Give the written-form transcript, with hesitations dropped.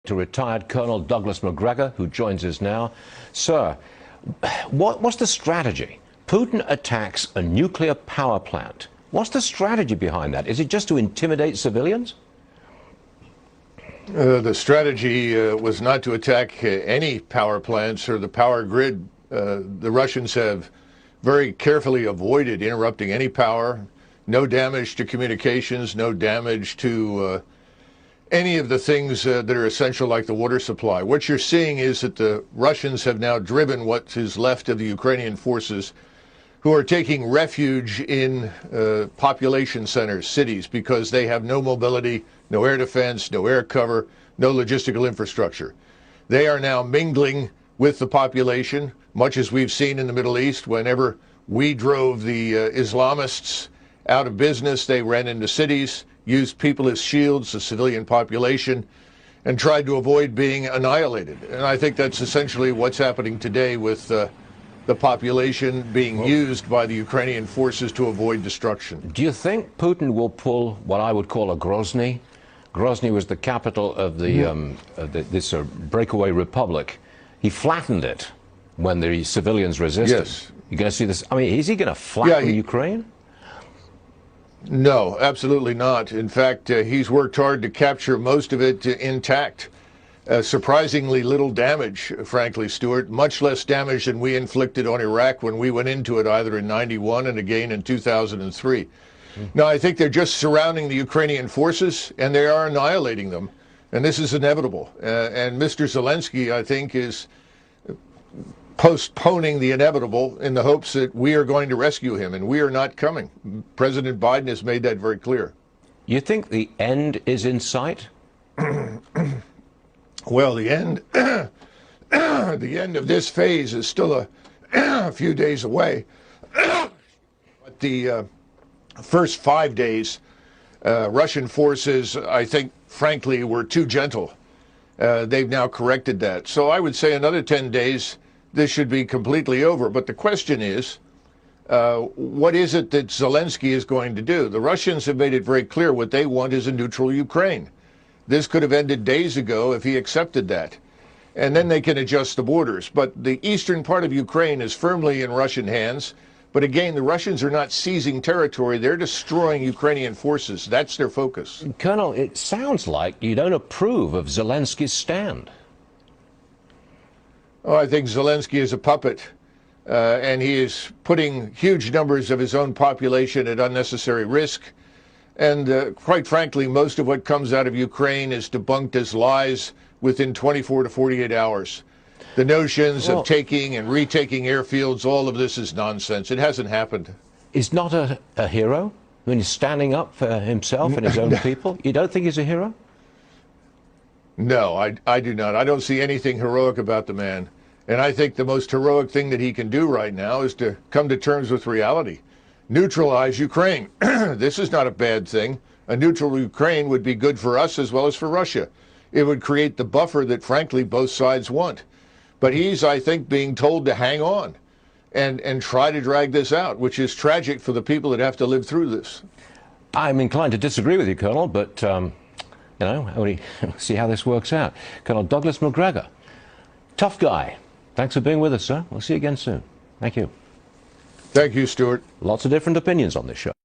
To retired Colonel Douglas Macgregor, who joins us now. Sir, what's the strategy? Putin attacks a nuclear power plant. What's the strategy behind that? Is it just to intimidate civilians? The strategy was not to attack any power plants or the power grid. The Russians have very carefully avoided interrupting any power. No damage to communications, no damage to any of the things that are essential, like the water supply. What you're seeing is that the Russians have now driven what is left of the Ukrainian forces, who are taking refuge in population centers, cities, because they have no mobility, no air defense, no air cover, no logistical infrastructure. They are now mingling with the population, much as we've seen in the Middle East. Whenever we drove the Islamists out of business, they ran into cities, used people as shields, the civilian population, and tried to avoid being annihilated. And I think that's essentially what's happening today with the population being used by the Ukrainian forces to avoid destruction. Do you think Putin will pull what I would call a Grozny? Grozny was the capital of this breakaway republic. He flattened it when the civilians resisted. Yes. You're going to see this. I mean, is he going to flatten Ukraine? No, absolutely not. In fact, he's worked hard to capture most of it intact. Surprisingly little damage, frankly, Stuart. Much less damage than we inflicted on Iraq when we went into it, either in '91 and again in 2003. Now, I think they're just surrounding the Ukrainian forces, and they are annihilating them. And this is inevitable. And Mr. Zelensky, I think, is postponing the inevitable in the hopes that we are going to rescue him, and we are not coming. President Biden has made that very clear. You think the end is in sight? Well, the end of this phase is still a few days away. But the first 5 days, Russian forces, I think, frankly, were too gentle. They've now corrected that. So I would say another 10 days, this should be completely over. But the question is, what is it that Zelensky is going to do? The Russians have made it very clear what they want is a neutral Ukraine. This could have ended days ago if he accepted that. And then they can adjust the borders. But the eastern part of Ukraine is firmly in Russian hands. But again, the Russians are not seizing territory. They're destroying Ukrainian forces. That's their focus. Colonel, it sounds like you don't approve of Zelensky's stand. Oh, I think Zelensky is a puppet, and he is putting huge numbers of his own population at unnecessary risk. And quite frankly, most of what comes out of Ukraine is debunked as lies within 24 to 48 hours. The notions of taking and retaking airfields, all of this is nonsense. It hasn't happened. He's not a hero when he's standing up for himself and his own people? You don't think he's a hero? No, I do not. I don't see anything heroic about the man. And I think the most heroic thing that he can do right now is to come to terms with reality. Neutralize Ukraine. This is not a bad thing. A neutral Ukraine would be good for us as well as for Russia. It would create the buffer that, frankly, both sides want. But he's, I think, being told to hang on and try to drag this out, which is tragic for the people that have to live through this. I'm inclined to disagree with you, Colonel, but, you know, we'll see how this works out. Colonel Douglas Macgregor, tough guy. Thanks for being with us, sir. We'll see you again soon. Thank you. Thank you, Stuart. Lots of different opinions on this show.